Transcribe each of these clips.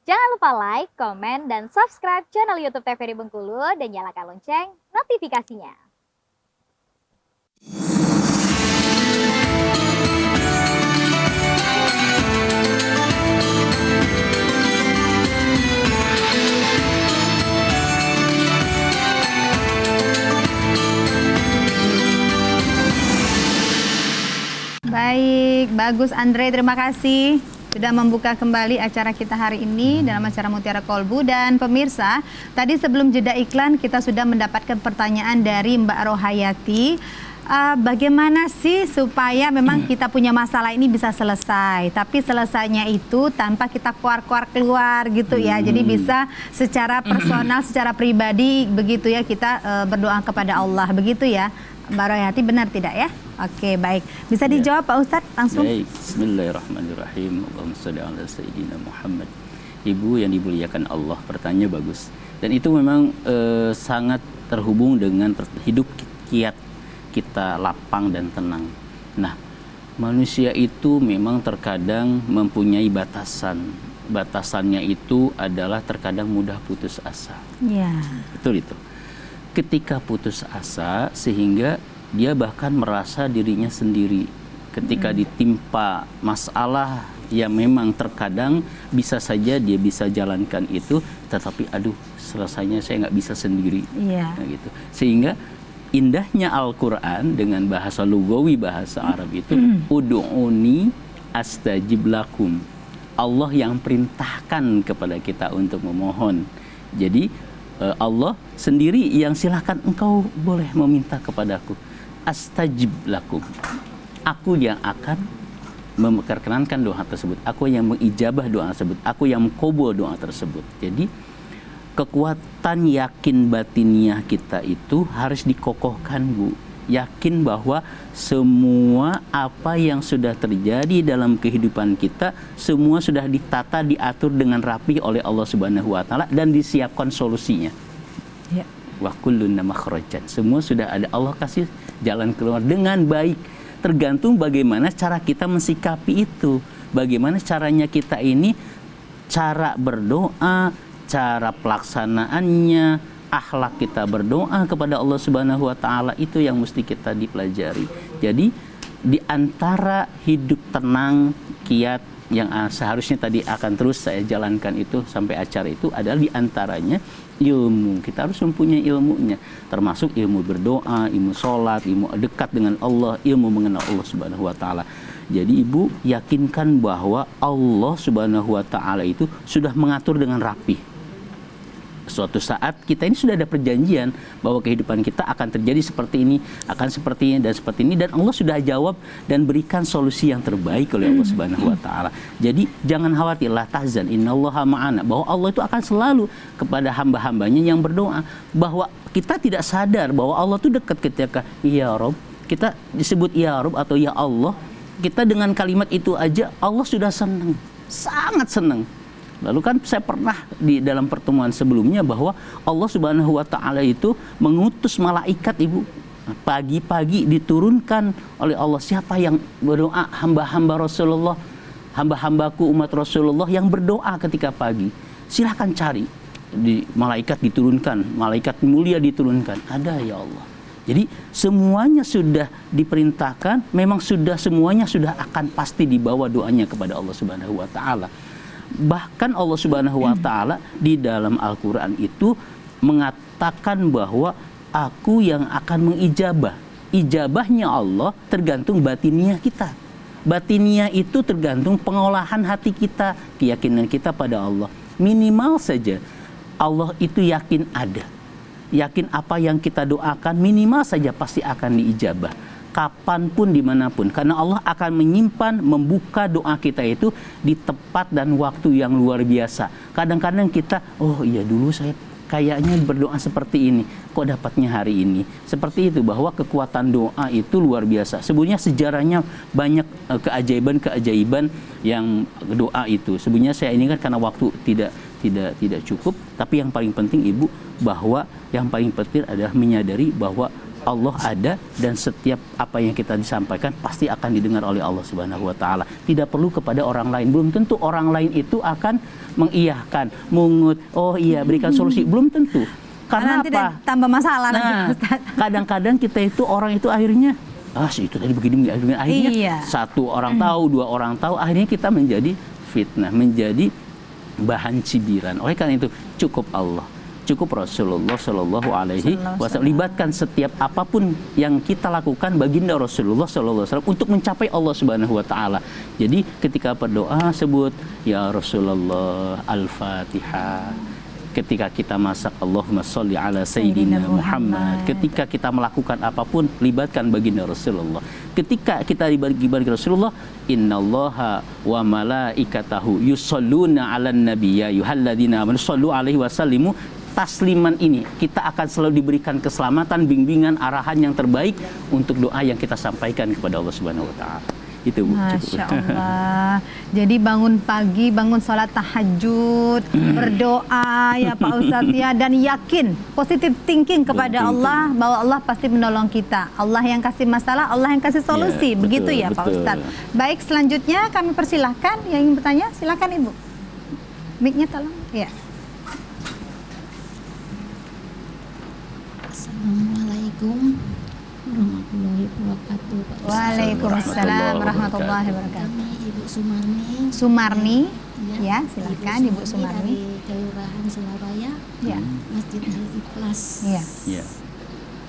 Jangan lupa like, komen, dan subscribe channel YouTube TVRI Bengkulu dan nyalakan lonceng notifikasinya. Baik, bagus Andre, terima kasih sudah membuka kembali acara kita hari ini dalam acara Mutiara Kolbu. Dan pemirsa, tadi sebelum jeda iklan kita sudah mendapatkan pertanyaan dari Mbak Rohayati. Bagaimana sih supaya memang kita punya masalah ini bisa selesai, tapi selesainya itu tanpa kita keluar gitu ya. Jadi bisa secara personal, secara pribadi begitu ya, kita berdoa kepada Allah begitu ya. Mbak Rohayati, benar tidak ya? Oke, baik. Bisa dijawab Pak Ustadz langsung? Baik, bismillahirrahmanirrahim. Allahumma sholli ala sayyidina Muhammad. Ibu yang dimuliakan Allah, pertanyaan bagus. Dan itu memang sangat terhubung dengan hidup kiat kita lapang dan tenang. Nah, manusia itu memang terkadang mempunyai batasan. Batasannya itu adalah terkadang mudah putus asa. Ya. Betul itu. Ketika putus asa sehingga dia bahkan merasa dirinya sendiri ketika ditimpa masalah yang memang terkadang bisa saja dia bisa jalankan itu, tetapi aduh selesainya saya nggak bisa sendiri. Iya. Nah, gitu. Sehingga indahnya Al-Quran dengan bahasa lugawi, bahasa Arab itu ud'uni astajib lakum. Allah yang perintahkan kepada kita untuk memohon. Jadi Allah sendiri yang silahkan engkau boleh meminta kepadaku. Astajib lakum. Aku yang akan memperkenankan doa tersebut. Aku yang mengijabah doa tersebut. Aku yang mengkabul doa tersebut. Jadi kekuatan yakin batiniah kita itu harus dikokohkan, Bu. Yakin bahwa semua apa yang sudah terjadi dalam kehidupan kita semua sudah ditata, diatur dengan rapi oleh Allah Subhanahu wa taala dan disiapkan solusinya. Ya. Wa kulluna makhrajan. Semua sudah ada, Allah kasih jalan keluar dengan baik. Tergantung bagaimana cara kita mensikapi itu. Bagaimana caranya kita ini, cara berdoa, cara pelaksanaannya, akhlak kita berdoa kepada Allah Subhanahu wa taala itu yang mesti kita dipelajari. Jadi di antara hidup tenang, kiat yang seharusnya tadi akan terus saya jalankan itu sampai acara itu adalah di antaranya ilmu. Kita harus mempunyai ilmunya, termasuk ilmu berdoa, ilmu sholat, ilmu dekat dengan Allah, ilmu mengenal Allah Subhanahu wa taala. Jadi ibu yakinkan bahwa Allah Subhanahu wa taala itu sudah mengatur dengan rapi. Suatu saat kita ini sudah ada perjanjian bahwa kehidupan kita akan terjadi seperti ini, akan seperti ini dan seperti ini, dan Allah sudah jawab dan berikan solusi yang terbaik oleh Allah Subhanahu wa taala. Jadi jangan khawatir, la tahzan, innallaha ma'ana, bahwa Allah itu akan selalu kepada hamba-hambanya yang berdoa, bahwa kita tidak sadar bahwa Allah itu dekat ketika ya Rob, kita disebut ya Rob atau ya Allah, kita dengan kalimat itu aja Allah sudah senang, sangat senang. Lalu kan saya pernah di dalam pertemuan sebelumnya bahwa Allah Subhanahu wa taala itu mengutus malaikat, Ibu. Pagi-pagi diturunkan oleh Allah, siapa yang berdoa, hamba-hamba Rasulullah, hamba-hambaku umat Rasulullah yang berdoa ketika pagi. Silahkan cari. Di malaikat diturunkan, malaikat mulia diturunkan. Ada ya Allah. Jadi semuanya sudah diperintahkan, memang sudah semuanya sudah akan pasti dibawa doanya kepada Allah Subhanahu wa taala. Bahkan Allah Subhanahu wa taala di dalam Al-Qur'an itu mengatakan bahwa aku yang akan mengijabah. Ijabahnya Allah tergantung batiniah kita. Batiniah itu tergantung pengolahan hati kita, keyakinan kita pada Allah. Minimal saja Allah itu yakin ada. Yakin apa yang kita doakan minimal saja pasti akan diijabah. Kapanpun, dimanapun, karena Allah akan menyimpan, membuka doa kita itu di tempat dan waktu yang luar biasa. Kadang-kadang kita, oh iya dulu saya kayaknya berdoa seperti ini, kok dapatnya hari ini. Seperti itu, bahwa kekuatan doa itu luar biasa. Sebenarnya sejarahnya banyak keajaiban-keajaiban yang doa itu. Sebenarnya saya ini kan karena waktu tidak cukup, tapi yang paling penting Ibu, bahwa yang paling penting adalah menyadari bahwa Allah ada dan setiap apa yang kita disampaikan pasti akan didengar oleh Allah Subhanahu wa taala. Tidak perlu kepada orang lain. Belum tentu orang lain itu akan mengiyahkan, mungut, oh iya berikan solusi. Belum tentu. Karena nanti apa? tambah masalah Nah, nanti, Ustaz. kadang-kadang kita itu orang itu akhirnya itu tadi begini akhirnya Iya. satu orang tahu, dua orang tahu, akhirnya kita menjadi fitnah, menjadi bahan cibiran. Oleh karena itu cukup Allah, cukup Rasulullah Shallallahu Alaihi Wasallam. Libatkan setiap apapun yang kita lakukan baginda Rasulullah Shallallahu Alaihi Wasallam untuk mencapai Allah Subhanahu Wa Taala. Jadi ketika berdoa sebut ya Rasulullah Al-Fatihah. Ketika kita masak Allahumma sholli ala Sayyidina Muhammad. Ketika kita melakukan apapun libatkan baginda Rasulullah. Ketika kita dibagi Rasulullah, innallaha wa malaikatahu yusholluna 'alan nabiy ya ayyuhalladzina amanu shollu alaihi wasallimu tasliman. Ini kita akan selalu diberikan keselamatan, bimbingan, arahan yang terbaik untuk doa yang kita sampaikan kepada Allah Subhanahu wa taala. Itu Bu. Masya Allah. Jadi bangun pagi, bangun sholat tahajud, berdoa ya Pak Ustadz ya, dan yakin, positive thinking kepada Allah bahwa Allah pasti menolong kita. Allah yang kasih masalah, Allah yang kasih solusi. Ya, begitu betul, ya Pak betul. Ustadz. Baik, selanjutnya kami persilahkan yang ingin bertanya, silakan Ibu. Mic-nya tolong. Ya. Assalamualaikum warahmatullahi wabarakatuh. Pak Ustaz. Waalaikumsalam warahmatullahi wabarakatuh. Kami Ibu Sumarni. Sumarni, ya silakan Ibu Sumarni. Dari Kelurahan Surabaya, Ya, Masjid Al-Ikhlas. ya. Ya.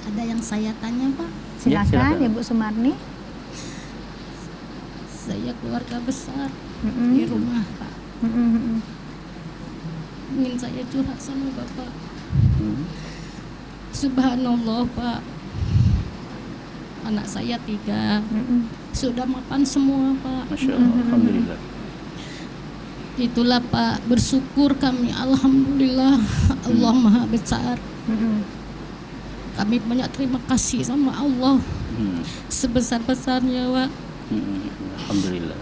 Ada yang saya tanya Pak, Silakan silakan. Ibu Sumarni. saya keluarga besar Mm-mm. di rumah Pak. Mm-mm. Ingin saya curhat sama Bapak. Hmm. Subhanallah Pak, anak saya 3, Mm-mm. sudah makan semua Pak. Masya Allah, alhamdulillah. Itulah Pak, bersyukur kami, alhamdulillah, Allah Maha Besar. Mm-mm. Kami banyak terima kasih sama Allah Hmm. sebesar-besarnya Pak. Alhamdulillah.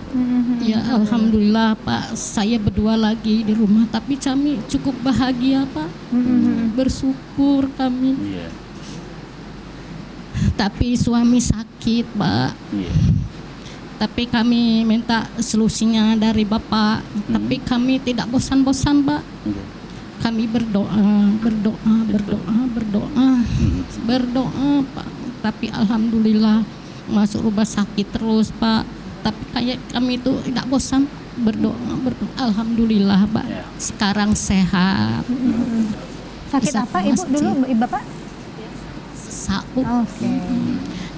Ya alhamdulillah Pak, saya berdua lagi di rumah, tapi kami cukup bahagia Pak. Bersyukur kami. Iya. Tapi suami sakit Pak. Iya. Tapi kami minta solusinya dari Bapak. Tapi kami tidak bosan-bosan Pak. Iya. Kami berdoa Pak. Tapi alhamdulillah masuk rumah sakit terus Pak. Tapi kayak kami itu tidak bosan berdoa. Alhamdulillah Pak. Ya. Sekarang sehat. Sakit Bisa apa Ibu masjid. dulu Bapak? Sakit. Oke.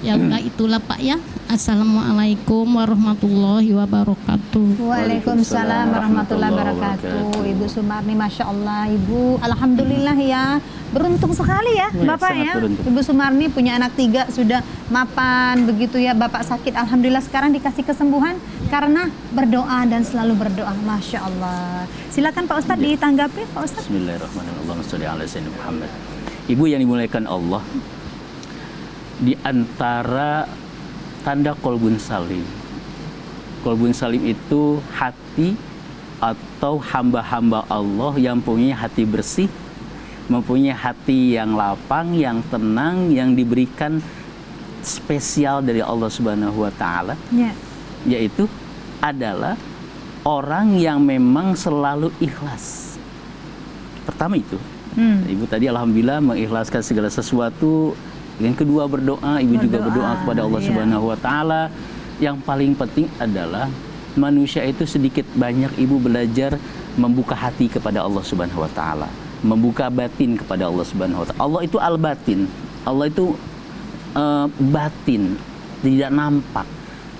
Ya udah itulah Pak ya. Assalamualaikum warahmatullahi wabarakatuh. Waalaikumsalam warahmatullahi wabarakatuh. Ibu Sumarni, Masya Allah Ibu, alhamdulillah ya, beruntung sekali ya Ya, Bapak sangat ya. beruntung. Ibu Sumarni punya anak 3 sudah mapan begitu ya. Bapak sakit, alhamdulillah sekarang dikasih kesembuhan karena berdoa dan selalu berdoa. Masya Allah. Silakan Pak Ustadz Ya. ditanggapi Pak Ustadz. Bismillahirrahmanirrahim. Allahumma sholli ala sayyidina Muhammad. Ibu yang dimuliakan Allah, di antara tanda kolbun salim. Kolbun salim itu hati atau hamba-hamba Allah yang punya hati bersih, mempunyai hati yang lapang, yang tenang, yang diberikan spesial dari Allah Subhanahu wa taala, Ya. yaitu adalah orang yang memang selalu ikhlas. Pertama itu, Ibu tadi alhamdulillah mengikhlaskan segala sesuatu. Yang kedua berdoa, Ibu juga berdoa kepada Allah iya. Subhanahu wa taala. Yang paling penting adalah manusia itu sedikit banyak Ibu belajar membuka hati kepada Allah Subhanahu wa taala, membuka batin kepada Allah Subhanahu wa taala. Allah itu al-batin. Allah itu batin, tidak nampak.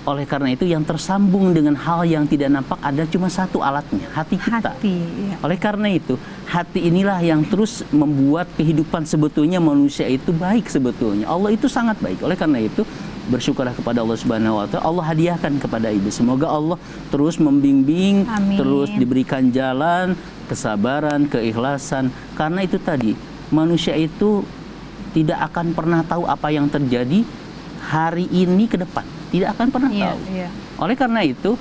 Oleh karena itu yang tersambung dengan hal yang tidak nampak ada cuma satu alatnya, hati kita. Hati, ya. Oleh karena itu, hati inilah yang terus membuat kehidupan sebetulnya manusia itu baik sebetulnya. Allah itu sangat baik. Oleh karena itu, bersyukurlah kepada Allah Subhanahu wa taala. Allah hadiahkan kepada Ibu. Semoga Allah terus membimbing, Amin. terus diberikan jalan, kesabaran, keikhlasan. Karena itu tadi, manusia itu tidak akan pernah tahu apa yang terjadi hari ini ke depan. Tidak akan pernah Iya, tahu. iya. Oleh karena itu,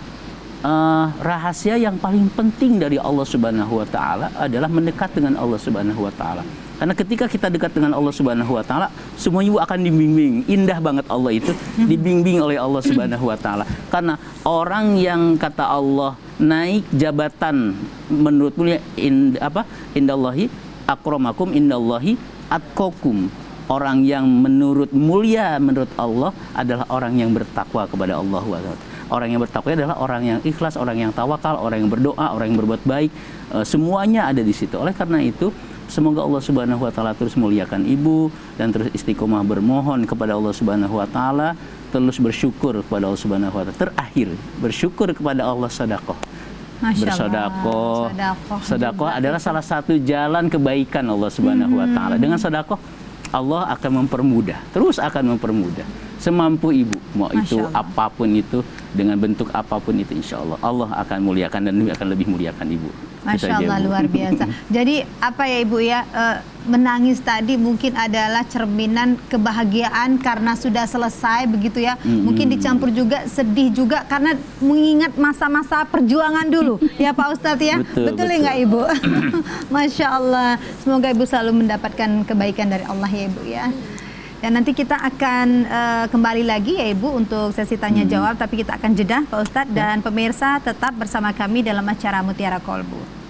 rahasia yang paling penting dari Allah Subhanahu wa taala adalah mendekat dengan Allah Subhanahu wa taala. Karena ketika kita dekat dengan Allah Subhanahu wa taala, semua ibu akan dibimbing. Indah banget Allah itu dibimbing oleh Allah Subhanahu wa taala. Karena orang yang kata Allah naik jabatan menurut mulia indallahi akramakum indallahi atqakum. Orang yang menurut mulia menurut Allah adalah orang yang bertakwa kepada Allah wa taala. Orang yang bertakwa adalah orang yang ikhlas, orang yang tawakal, orang yang berdoa, orang yang berbuat baik. Semuanya ada di situ. Oleh karena itu, semoga Allah Subhanahu wa taala terus muliakan ibu dan terus istiqomah bermohon kepada Allah Subhanahu wa taala, terus bersyukur kepada Allah Subhanahu wa taala. Terakhir, bersyukur kepada Allah sedekah. Bersedekah. Sedekah adalah salah satu jalan kebaikan Allah Subhanahu wa taala. Dengan sedekah Allah akan mempermudah, terus akan mempermudah semampu ibu, mau itu apapun itu, dengan bentuk apapun itu, insya Allah Allah akan muliakan dan akan lebih muliakan ibu. Masya Allah, luar biasa. Jadi apa ya Ibu ya, menangis tadi mungkin adalah cerminan kebahagiaan karena sudah selesai begitu ya. Mungkin dicampur juga sedih juga karena mengingat masa-masa perjuangan dulu ya Pak Ustadz ya. Betul ya nggak Ibu? Masya Allah. Semoga Ibu selalu mendapatkan kebaikan dari Allah ya Ibu ya. Dan nanti kita akan kembali lagi ya Ibu untuk sesi tanya jawab, tapi kita akan jeda Pak Ustadz dan pemirsa tetap bersama kami dalam acara Mutiara Kolbu.